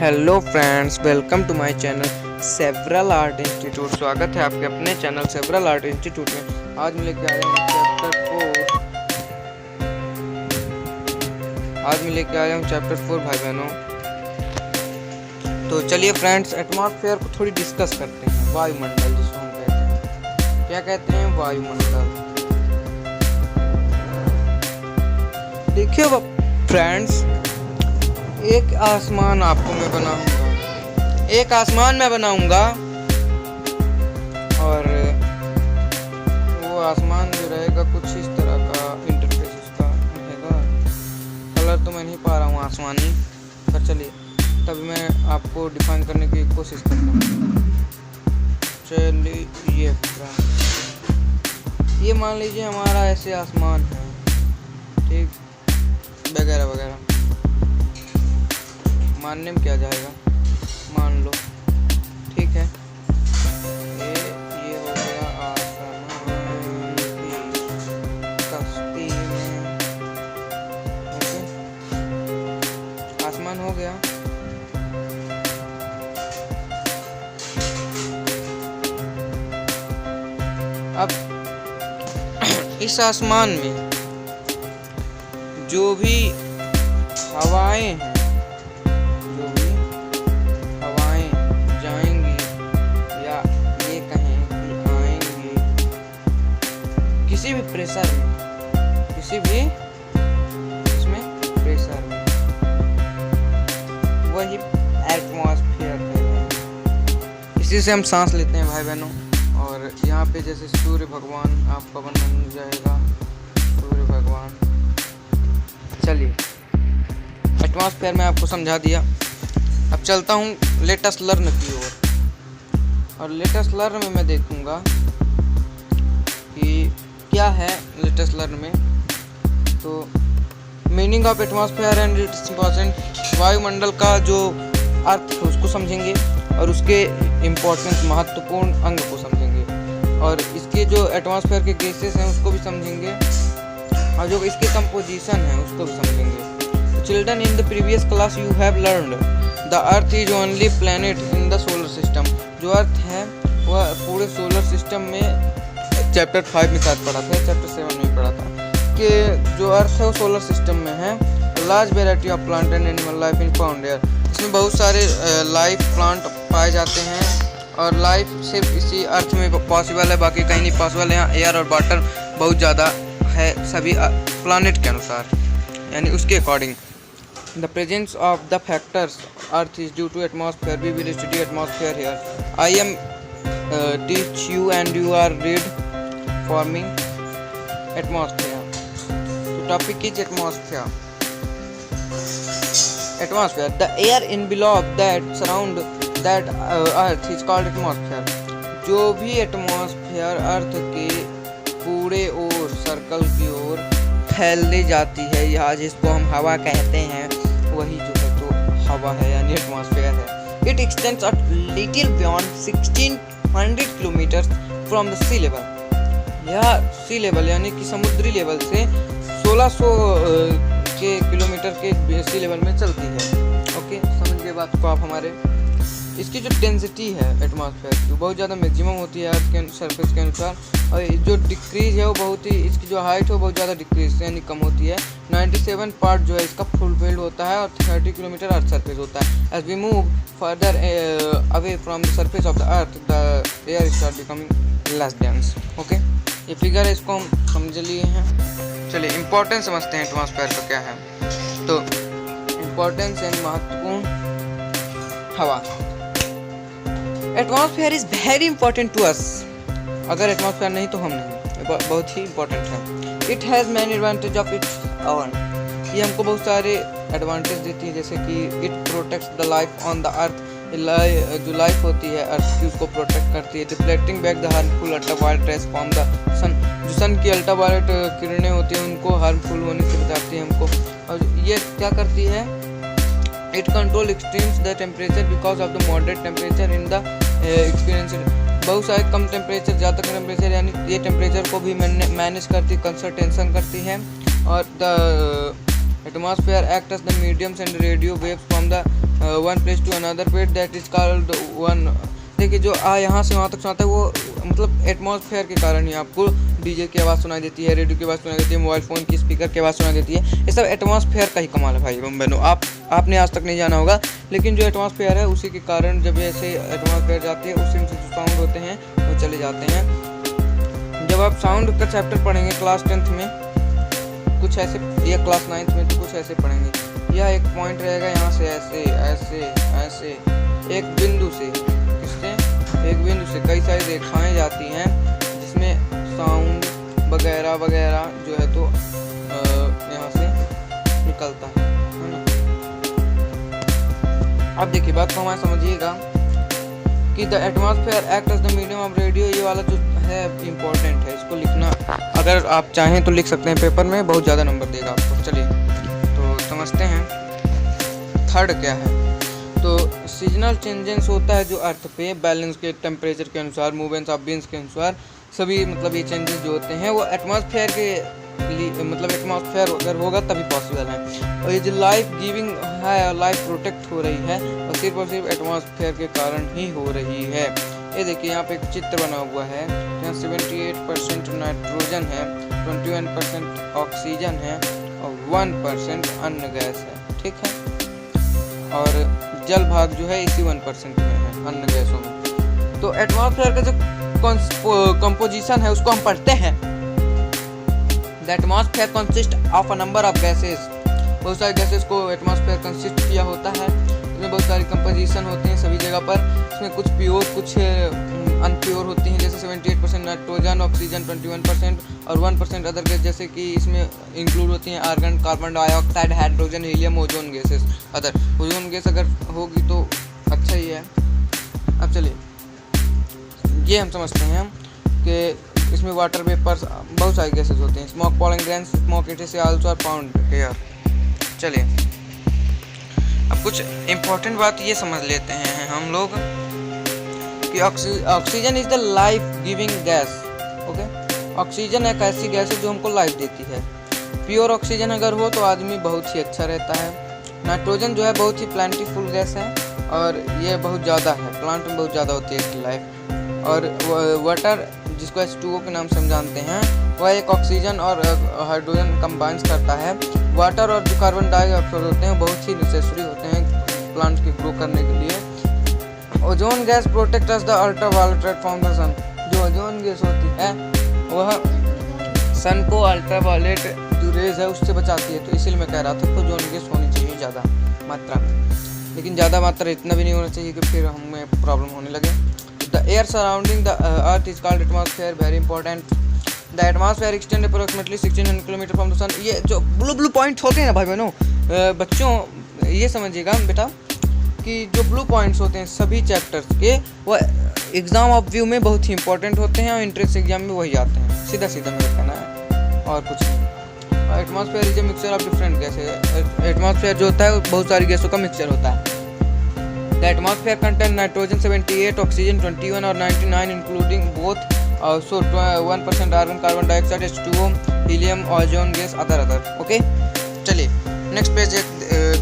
Hello friends, welcome to my channel several art institute. स्वागत है आपके अपने चैनल सेवरल आर्ट इंस्टीट्यूट में। आज मैं लेके आया हूँ चैप्टर 4 भाई बहनों। तो चलिए फ्रेंड्स, एटमॉस्फेयर को थोड़ी डिस्कस करते हैं। वायुमंडल जिसको हम कहते हैं, क्या कहते हैं? वायुमंडल। देखिए फ्रेंड्स, एक आसमान मैं बनाऊंगा और वो आसमान जो रहेगा कुछ इस तरह का इंटरफेस उसका रहेगा। कलर तो मैं नहीं पा रहा हूँ आसमानी, पर चलिए तभी मैं आपको डिफाइन करने की कोशिश करता हूँ। चलिए ये मान लीजिए हमारा ऐसे आसमान है, ठीक, वगैरह वगैरह। मानने में क्या जाएगा, मान लो, ठीक है। ये हो गया आसमान की कश्ती में, ओके, आसमान हो गया। अब इस आसमान में जो भी हवाएं हैं, किसी भी प्रेशर में, इसमें प्रेशर में, वही एटमॉस्फेयर है। इसी से हम सांस लेते हैं भाई बहनों। और यहाँ पे जैसे सूर्य भगवान आपका बन जाएगा, सूर्य भगवान। चलिए, एटमॉस्फेयर में आपको समझा दिया। अब चलता हूँ लेट अस लर्न की ओर। और लेट अस लर्न में मैं देखूँगा कि क्या है लेटेस्ट लर्न में। तो meaning of atmosphere and it's important, वायुमंडल का जो अर्थ है उसको समझेंगे और उसके इम्पोर्टेंस, महत्वपूर्ण अंग को समझेंगे। और इसके जो एटमॉस्फेयर के गैसेस हैं उसको भी समझेंगे, और जो इसके कंपोजिशन है उसको भी समझेंगे। Children, in the previous class you have learned the earth is only planet in the solar system. जो अर्थ है वह पूरे सोलर सिस्टम में चैप्टर 5 में शायद पढ़ा था, चैप्टर 7 में पढ़ा था कि जो अर्थ है वो सोलर सिस्टम में है। Large variety of plant and animal life in found air. इसमें बहुत सारे लाइफ प्लांट पाए जाते हैं और लाइफ सिर्फ इसी अर्थ में पॉसिबल है, बाकी कहीं नहीं पॉसिबल है। यहाँ एयर और वाटर बहुत ज़्यादा है सभी प्लानिट के अनुसार, यानी उसके according. The presence of the factors earth is due to atmosphere. We will study atmosphere here. I am teach you and you are read forming atmosphere. The topic is atmosphere. Atmosphere, the air envelope that surround that earth is called atmosphere. जो भी atmosphere अर्थ के पूरे ओर, circle की ओर फैलने जाती है, या जिसको हम हवा कहते हैं, वही जो है तो हवा है, यानी एटमॉस्फेयर है। It extends a little beyond 1600 kilometre from the sea level. यह सी लेवल यानी कि समुद्री लेवल से 1600 के किलोमीटर के सी लेवल में चलती है। ओके, समझ गए बात को आप हमारे। इसकी जो डेंसिटी है एटमॉस्फेयर की बहुत ज़्यादा मैक्सिमम होती है अर्थ के सरफेस के अनुसार, और जो डिक्रीज है वो बहुत ही, इसकी जो हाइट है वो बहुत ज़्यादा डिक्रीज यानी कम होती है। 97 पार्ट जो है इसका फुलफिल्ड होता है और 30 किलोमीटर अर्थ सरफेस होता है। As we move further away from the surface of the earth, the air start becoming less dense. Okay, ये फिगर है, इसको हम समझ लिए हैं। चलिए इम्पोर्टेंस समझते हैं एटमॉस्फेयर का क्या है। तो इम्पोर्टेंस यानी महत्वपूर्ण हवा। Atmosphere is very important to us. अगर एटमॉस्फेयर नहीं तो हम नहीं, बहुत ही इंपॉर्टेंट है। It has many advantage of its own. ये हमको बहुत सारे एडवांटेज देती है, जैसे कि it protects the life on the earth. जो लाइफ होती है अर्थ की उसको प्रोटेक्ट करती है। Deflecting back the harmful ultraviolet rays from the sun. जो सन की अल्ट्रावायलेट किरणें होती हैं उनको हार्मफुल होने से बचाती है हमको। और ये क्या करती है, It control extremes the temperature because of the moderate temperature in the experienced। बहुत सारे कम टेम्परेचर, ज़्यादा टेम्परेचर, यानी ये टेम्परेचर को भी मैनेज करती, कंसल्टेशन करती है। और the atmosphere act as the mediums and radio waves from the one place to another place that is called one. देखिए जो यहाँ से वहाँ तक सुनाता है वो मतलब एटमॉस्फेयर के कारण ही आपको डीजे की आवाज़ सुनाई देती है, रेडियो की आवाज़ सुनाई देती है, मोबाइल फ़ोन की स्पीकर की आवाज़ सुनाई देती है। ये सब एटमॉस्फेयर का ही कमाल है भाई बहनों। आपने आज तक नहीं जाना होगा, लेकिन जो एटमॉस्फेयर है उसी के कारण जब ऐसे एटमॉस्फेयर जाती है उसी में से जो साउंड होते हैं वो चले जाते हैं। जब आप साउंड का चैप्टर पढ़ेंगे क्लास 10th में कुछ ऐसे, या क्लास 9th में तो कुछ ऐसे पढ़ेंगे। यह एक पॉइंट रहेगा यहाँ से ऐसे ऐसे ऐसे एक बिंदु से, किससे, एक बिंदु से कई सारी रेखाएं जाती हैं जिसमें साउंड वगैरह वगैरह जो है तो यहाँ से निकलता है ना। अब देखिए बात को हमारे समझिएगा कि the atmosphere act as the medium of radio, ये वाला जो है इम्पोर्टेंट है, इसको लिखना अगर आप चाहें तो लिख सकते हैं पेपर में, बहुत ज़्यादा नंबर देगा आपको। चलिए तो समझते हैं थर्ड क्या है। तो सीजनल चेंजेस होता है जो अर्थ पे बैलेंस के टेम्परेचर के अनुसार, मूवमेंट्स ऑफ विंड्स के अनुसार सभी मतलब ये चेंजेस जो होते हैं वो एटमॉस्फेयर के लिए, मतलब एटमॉस्फेयर अगर होगा तभी पॉसिबल है। और ये जो लाइफ गिविंग है, लाइफ प्रोटेक्ट हो रही है और सिर्फ एटमॉस्फेयर के कारण ही हो रही है। ये देखिए यहाँ पे एक चित्र बना हुआ है, यहाँ 78% नाइट्रोजन है, 21% ऑक्सीजन है और 1% अन्य गैस है, ठीक है। और जल भाग जो है इसी 1% में है अन्य गैसों में। तो एटमॉस्फेयर का जो कंपोजिशन है उसको हम पढ़ते हैं। The atmosphere consist of a number of gases, बहुत सारे गैसेस को एटमॉस्फेयर कंसिस्ट किया होता है। इसमें बहुत सारी कंपोजिशन होते हैं सभी जगह पर। इसमें कुछ प्योर कुछ अनप्योर होती हैं, जैसे 78% नाइट्रोजन, ऑक्सीजन 21% और 1% अदर गैस, जैसे कि इसमें इंक्लूड होती हैं argon, carbon dioxide, hydrogen, helium, ozone gases other. Ozone gas अगर होगी तो अच्छा ही है। अब चलिए ये हम समझते हैं कि इसमें वाटर वेपर्स, बहुत सारी गैसेस होती हैं। Smoke, pollen grains, smoke it is also are found here. चलिए अब कुछ इम्पोर्टेंट बात ये समझ लेते हैं हम लोग कि oxygen is the life giving gas. Okay, oxygen एक ऐसी गैस है जो हमको लाइफ देती है। प्योर ऑक्सीजन अगर हो तो आदमी बहुत ही अच्छा रहता है। नाइट्रोजन जो है बहुत ही प्लांटीफुल गैस है और ये बहुत ज़्यादा है, प्लांट में बहुत ज़्यादा होती है इसकी लाइफ। और वाटर जिसको H2O के नाम से हम जानते हैं, वह एक ऑक्सीजन और हाइड्रोजन कंबाइंस करता है। वाटर और जो कार्बन डाइऑक्साइड होते हैं बहुत ही नेसेसरी होते हैं प्लांट के ग्रो करने के लिए। Ozone gas protect us the ultraviolet from the sun. जो ओजोन गैस होती है वह सन को अल्ट्रावायलेट जो रेज है उससे बचाती है। तो इसीलिए मैं कह रहा था कि ओजोन गैस होनी चाहिए ज़्यादा मात्रा में, लेकिन ज़्यादा मात्रा इतना भी नहीं होना चाहिए कि फिर हमें प्रॉब्लम होने लगे। The air surrounding the earth is called atmosphere, very important. The atmosphere extends approximately 1600 km from the sun. ये जो ब्लू पॉइंट होते हैं ना भाई बहनों, बच्चों ये समझिएगा बेटा कि जो ब्लू पॉइंट्स होते हैं सभी चैप्टर्स के, वो एग्जाम ऑफ व्यू में बहुत ही इंपॉर्टेंट होते हैं और इंट्रेंस एग्जाम में वही आते हैं। सीधा सीधा मेरा कहना है और कुछ नहीं। Atmosphere is a mixture of different gases. Atmosphere जो होता है वो बहुत सारी गैसों का मिक्सचर होता है। The atmosphere contains nitrogen 78, oxygen 21 और 99 including both also 1% argon, carbon dioxide, H2O, helium, ozone gas, other. Okay, चलिए नेक्स्ट पेज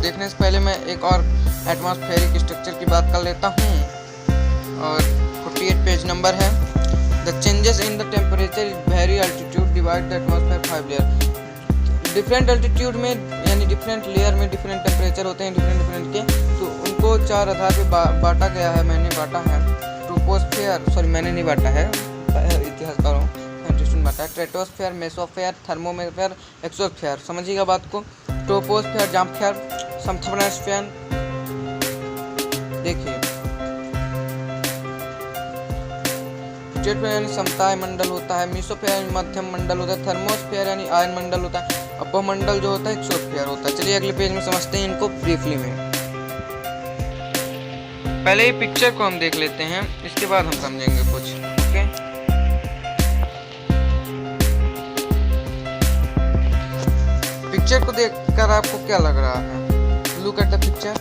देखने से पहले मैं एक और एटमॉस्फेरिक स्ट्रक्चर की बात कर लेता हूँ और 48 पेज नंबर है। The changes in the temperature is very altitude divide the atmosphere 5 layer। Different altitude में यानी डिफरेंट लेयर में डिफरेंट टेम्परेचर होते हैं डिफरेंट के, तो उनको 4 आधार पे बांटा गया है। मैंने बांटा है ट्रोपोस्फेयर, सॉरी मैंने नहीं बांटा है, इतिहासकारों साइंटिस्ट ने बांटा है। Stratosphere, mesosphere, thermosphere, exosphere. समझिएगा बात को। ट्रोपोस्फेयर, जाम्फेयर, समथर्मोस्फेयर। देखिए स्टेट में यानी समताय मंडल होता है, मेसोस्फेयर मध्यम मंडल होता है, थर्मोस्फेयर यानी आयन मंडल होता है, अपर मंडल जो होता है एक्सोस्फेयर होता है। चलिए अगले पेज में समझते हैं इनको ब्रीफली में। पहले ही पिक्चर को हम देख लेते हैं, इसके बाद हम समझेंगे कुछ। ओके, पिक्चर को देखकर आपको क्या लग रहा है? Look at the picture.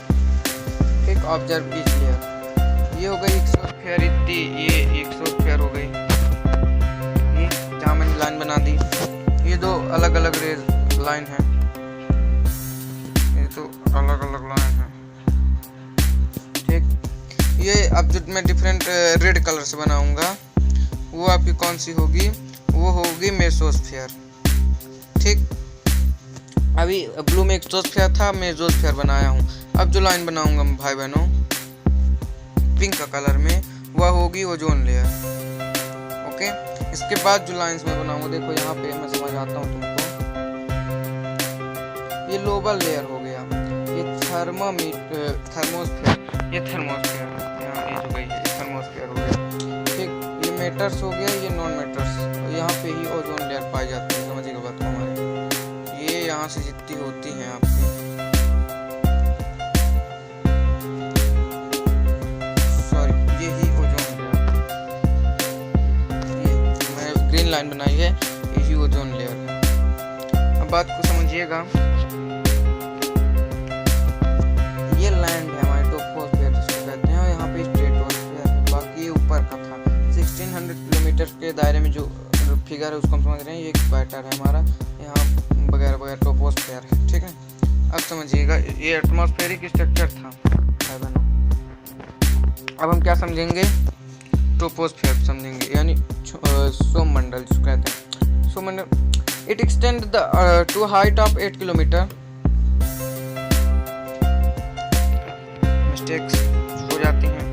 एक ऑब्जर्व ईच लेयर। ये हो गई एक्सोस्फेयर, इतनी ये एक्सोस्फेयर हो गई जहाँ मैंने लाइन बना दी। ये दो अलग अलग रेज लाइन है, अब जो मैं डिफरेंट रेड कलर से बनाऊंगा वो आपकी कौन सी होगी, वो होगी मेसोस्फीयर। ठीक, अभी ब्लू में एक्सोस्फीयर था, मेसोस्फीयर बनाया हूँ। अब जो लाइन बनाऊंगा भाई बहनों पिंक का कलर में, वह होगी ओजोन लेयर। ओके, इसके बाद जो लाइंस में बनाऊंगा, देखो यहाँ पे मैं समझ आता हूँ तुमको, ये लोअर लेयर हो गया, ये थर्मोस्फीयर, ये थर्मोस्फीयर, यहाँ ये जो गई है थर्मोस्फीयर हो गया। ठीक, ये मेटर्स हो गया, ये नॉन मेटर्स, यहाँ पे ही ओजोन लेयर पाई जाती है। समझिएगा बात को हमारे, ये यहाँ से जितनी होती हैं आपकी, सॉरी ये ही ओजोन लेयर, ये मैं ग्रीन लाइन बनाई है, यही ओजोन लेयर है। अब बात को समझिएगा, ये लैंड है हमारे ट्रोपोस्फीयर जिसको कहते हैं, और यहाँ पे स्ट्रेटोस्फीयर है। बाकी ये ऊपर का था 1600 किलोमीटर के दायरे में जो फिगर है उसको हम समझ रहे हैं, ये इक्वेटर है हमारा, यहाँ वगैरह वगैरह ट्रोपोस्फीयर है। ठीक है, अब समझिएगा ये एटमॉस्फेरिक स्ट्रक्चर था भाई बहनों। अब हम क्या समझेंगे, ट्रोपोस्फीयर समझेंगे, यानी सोममंडल जिसको कहते हैं। सोममंडल it extend to height of 8 kilometre, mistakes हो जाती हैं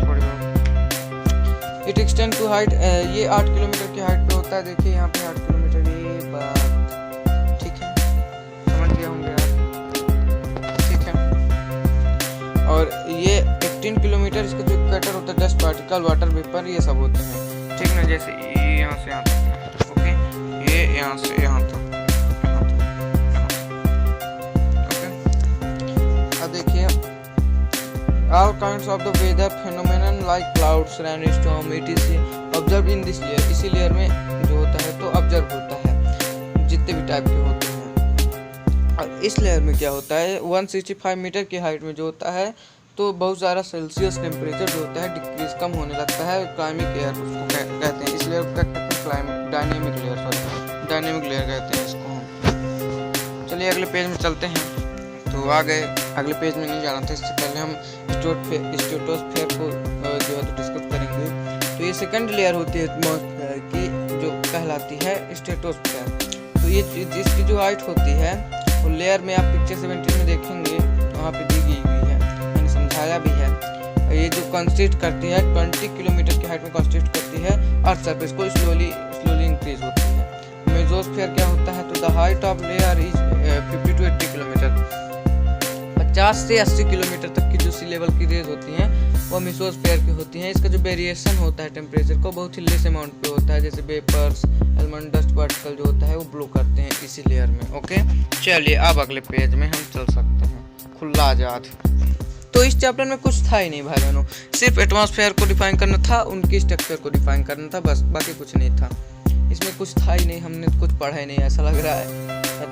थोड़ी बहुत। इट एक्सटेंड टू हाइट, ये 8 किलोमीटर की हाइट पे होता है। देखिए यहाँ पे 8 किलोमीटर, ये बात ठीक है, समझ गए होंगे आप। ठीक है, और ये 18 किलोमीटर इसका जो इक्वेटर होता है, डस्ट पार्टिकल, वाटर वेपर, ये सब होते हैं। ठीक ना, जैसे ये यहाँ से यहाँ तक, ओके, ये यहाँ से यहाँ तक, ओके। अब देखिए all kinds of the weather phenomenon like clouds, rainstorm, etc. observed in this layer। इसी लेयर में जो होता है तो ऑब्जर्व होता है, जितने भी टाइप के होते हैं। और इस लेयर में क्या होता है, 165 मीटर की हाइट में जो होता है तो बहुत सारा सेल्सियस टेम्परेचर जो होता है डिक्रीज कम होने लगता है। क्लाइमिक एयर उसको कहते हैं, इस लेयर को कहते हैं क्लाइमिक dynamic layer, sorry dynamic layer कहते हैं इसको। चलिए अगले पेज में चलते हैं। तो आ गए, अगले पेज में नहीं जाना था, इससे पहले हम स्ट्रेटोस्फीयर को जो है तो डिस्कस करेंगे। तो ये सेकंड लेयर होती है एटमॉस्फेयर की, जो कहलाती है स्ट्रेटोस्फीयर। तो ये जिसकी जो हाइट होती है वो लेयर में आप पिक्चर 17 में देखेंगे, वहाँ पे दी गई हुई है, मैंने समझाया भी है। ये जो कंसिस्ट करती है 20 किलोमीटर की हाइट में कंसिस्ट करती है अर्थ सरफेस को, स्लोली इंक्रीज होती है। मेसोस्फीयर क्या होता है, तो the height of layer is 50 to 80 kilometre, 50 से 80 किलोमीटर तक की जो सी लेवल की रेज होती हैं वो मेसोस्फीयर की होती हैं। इसका जो वेरिएशन होता है टेम्परेचर को बहुत ही लेस अमाउंट पे होता है, जैसे वेपर्स, एलिमेंट, डस्ट पार्टिकल जो होता है वो ब्लो करते हैं इसी लेयर में। ओके, चलिए अब अगले पेज में हम चल सकते हैं, खुला आजाद। तो इस चैप्टर में कुछ था ही नहीं भाई बहनों, सिर्फ एटमॉस्फेयर को डिफाइन करना था, उनकी स्ट्रक्चर को डिफाइन करना था, बस, बाकी कुछ नहीं था। इसमें कुछ था ही नहीं, हमने कुछ पढ़ा ही नहीं, ऐसा लग रहा है।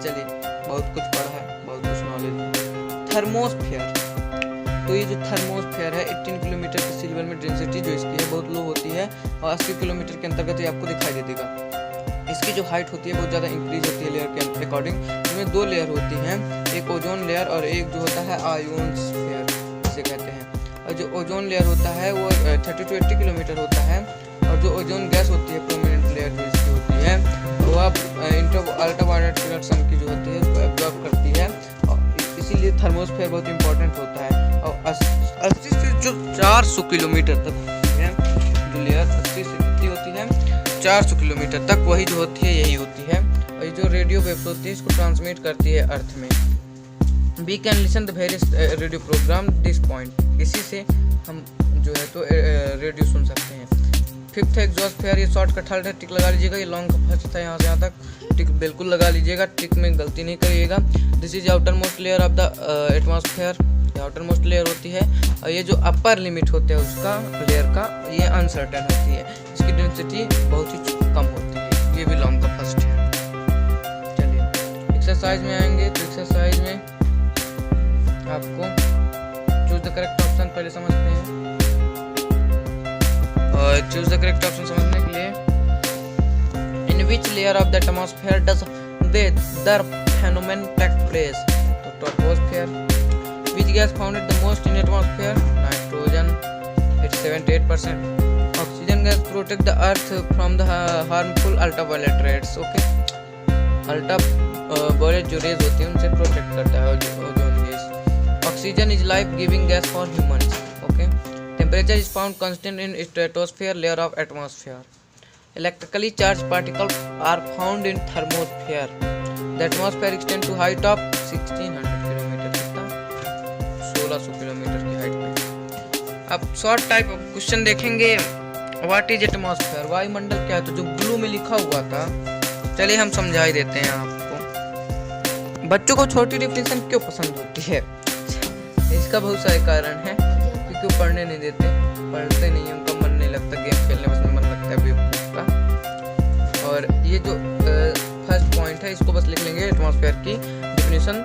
चलिए बहुत कुछ पढ़ा है, बहुत कुछ नॉलेज। थर्मोस्फीयर, तो ये जो थर्मोस्फीयर है 18 किलोमीटर की सी लेवल में डेंसिटी जो इसकी है बहुत लो होती है, और 80 किलोमीटर के अंतर्गत ये आपको दिखाई दे देगा। इसकी जो हाइट होती है बहुत ज़्यादा इंक्रीज होती है लेयर के अकॉर्डिंग। इसमें 2 लेयर होती हैं, एक ओजोन लेयर और एक जो होता है आयोनोस्फीयर जिसे कहते हैं। और जो ओजोन लेयर होता है वो 30 to 80 किलोमीटर होता है, और जो ओजोन गैस होती है प्रोमिनेंट लेयर जो इसकी होती है वो अब अल्ट्रावायलेट सन की जो होती है उसको एब्जॉर्ब करती है, इसीलिए थर्मोस्फीयर बहुत इंपॉर्टेंट होता है। और 80 से जो 400 किलोमीटर तक होती है जो लेयर, 80 से कितनी होती है 400 किलोमीटर तक, वही जो होती है यही होती है। और ये जो रेडियो वेव्स होती है इसको ट्रांसमिट करती है अर्थ में। We can listen the various radio program this point, इसी से हम जो है तो रेडियो सुन सकते हैं। 5th एक्सोस्फीयर, ये शॉर्टकट हल्ट है, टिक लगा लीजिएगा, ये लॉन्ग का फर्स्ट था यहाँ से यहाँ तक, टिक बिल्कुल लगा लीजिएगा, टिक में गलती नहीं करिएगा। This is outer most layer of the atmosphere, ये आउटर मोस्ट लेयर होती है। और ये जो अपर लिमिट होता है उसका लेयर का, ये अनसर्टेन होती है, इसकी डेंसिटी बहुत ही कम होती है, ये भी लॉन्ग का फर्स्ट है। चलिए एक्सरसाइज में आएंगे, तो एक्सरसाइज में आपको चूज द करेक्ट ऑप्शन पहले समझते हैं, और चूज द करेक्ट ऑप्शन समझने के लिए, in which layer of the atmosphere does the phenomenon take place, तो troposphere. Which gas found it the most in atmosphere? Nitrogen. 78%. Oxygen gas protect the earth from the harmful ultraviolet rays. Okay, ultraviolet जो raise होती है उनसे protect करता है ozone gas. Oxygen is life giving gas for humans. Okay, temperature is found constant in stratosphere layer of atmosphere. Electrically charged particles are found in thermosphere. The atmosphere extends to height of 1600 kilometre, कितना 1600 kilometre की height पे. अब short type question देखेंगे. What is atmosphere, वायुमंडल क्या है. तो जो ब्लू में लिखा हुआ था, चलिए हम समझा ही देते हैं आपको. बच्चों को छोटी डिफिनेशन क्यों पसंद होती है? इसका बहुत सारे कारण हैं. क्योंकि वो पढ़ने नहीं देते, पढ़ते नहीं है, उनका मन नहीं लगता, गेम खेलने में मन लगता है बेवकूफ का. और ये जो फर्स्ट पॉइंट है इसको बस लिख लेंगे एटमॉस्फेयर की डिफिनेशन,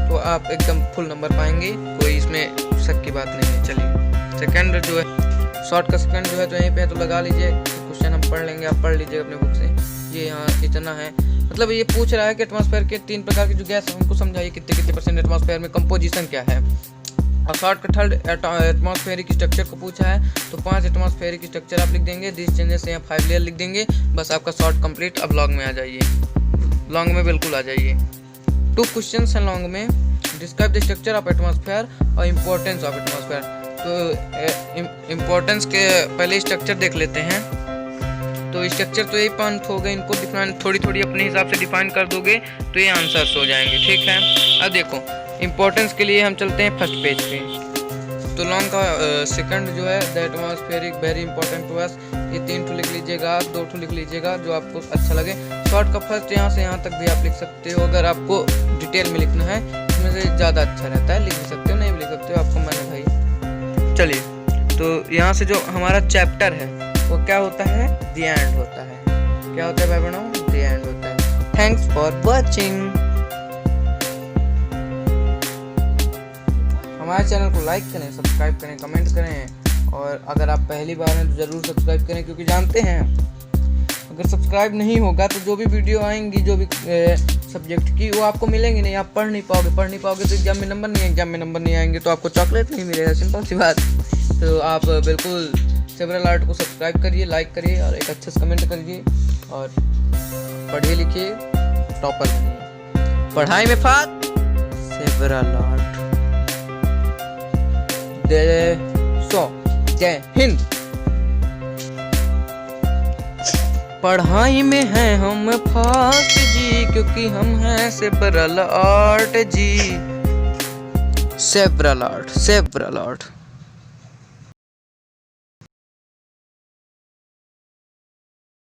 तो आप एकदम फुल नंबर पाएंगे, कोई इसमें शक की बात नहीं है. चलिए सेकंड जो है, शॉर्ट का सेकंड जो है तो यहीं पे है, तो लगा लीजिए. क्वेश्चन हम पढ़ लेंगे, आप पढ़ लीजिए अपने बुक से. ये यहाँ इतना है, मतलब ये पूछ रहा है कि एटमॉस्फेयर के 3 प्रकार की जो गैस है उनको समझाइए, कितने परसेंट एटमॉस्फेयर में कंपोजिशन क्या है. और शॉर्ट का थर्ड एटमॉस्फेरिक स्ट्रक्चर को पूछा है, तो 5 एटमॉस्फेरिक स्ट्रक्चर आप लिख देंगे. दिस चेंजेस यहाँ 5 लेयर लिख देंगे. बस आपका शॉर्ट कंप्लीट. अब लॉन्ग में आ जाइए, लॉन्ग में बिल्कुल आ जाइए. 2 क्वेश्चंस हैं लॉन्ग में. Describe the structure of atmosphere और इम्पोर्टेंस ऑफ एटमॉस्फेयर. तो इम्पोर्टेंस के पहले स्ट्रक्चर देख लेते हैं. तो स्ट्रक्चर तो यही 5 हो गए, इनको डिफाइन थोड़ी थोड़ी अपने हिसाब से डिफाइन कर दोगे तो ये आंसर्स हो जाएंगे. ठीक है, अब देखो इम्पोर्टेंस के लिए हम चलते हैं फर्स्ट पेज पे. तो लॉन्ग का सेकंड जो है, the atmospheric very important to us. ये 3 ठो लिख लीजिएगा, 2 ठो लिख लीजिएगा जो आपको अच्छा लगे. शॉर्ट का फर्स्ट यहाँ से यहाँ तक भी आप लिख सकते हो. अगर आपको डिटेल में लिखना है इसमें से ज़्यादा अच्छा रहता है, लिख भी सकते हो, नहीं भी लिख सकते हो, आपको मैंने भाई. चलिए, तो यहाँ से जो हमारा चैप्टर है वो क्या होता है, द एंड होता है. क्या होता है भाई बहनों, द एंड होता है. Thanks for watching. हमारे चैनल को लाइक करें, सब्सक्राइब करें, कमेंट करें, और अगर आप पहली बार हैं तो ज़रूर सब्सक्राइब करें, क्योंकि जानते हैं अगर सब्सक्राइब नहीं होगा तो जो भी वीडियो आएंगी जो भी सब्जेक्ट की वो आपको मिलेंगी नहीं, आप पढ़ नहीं पाओगे तो एग्जाम में नंबर नहीं आएंगे तो आपको चॉकलेट नहीं मिलेगा. सिंपल सी बात. तो आप बिल्कुल सेवरल आर्ट को सब्सक्राइब करिए, लाइक करिए और एक अच्छा कमेंट करिए, और पढ़िए लिखिए, टॉपर बनिए. पढ़ाई में फात सेवरल आर्ट. जय हिंद. पढ़ाई में हैं हम फास्ट जी, क्योंकि हम हैं सेवरल आर्ट जी. Several art.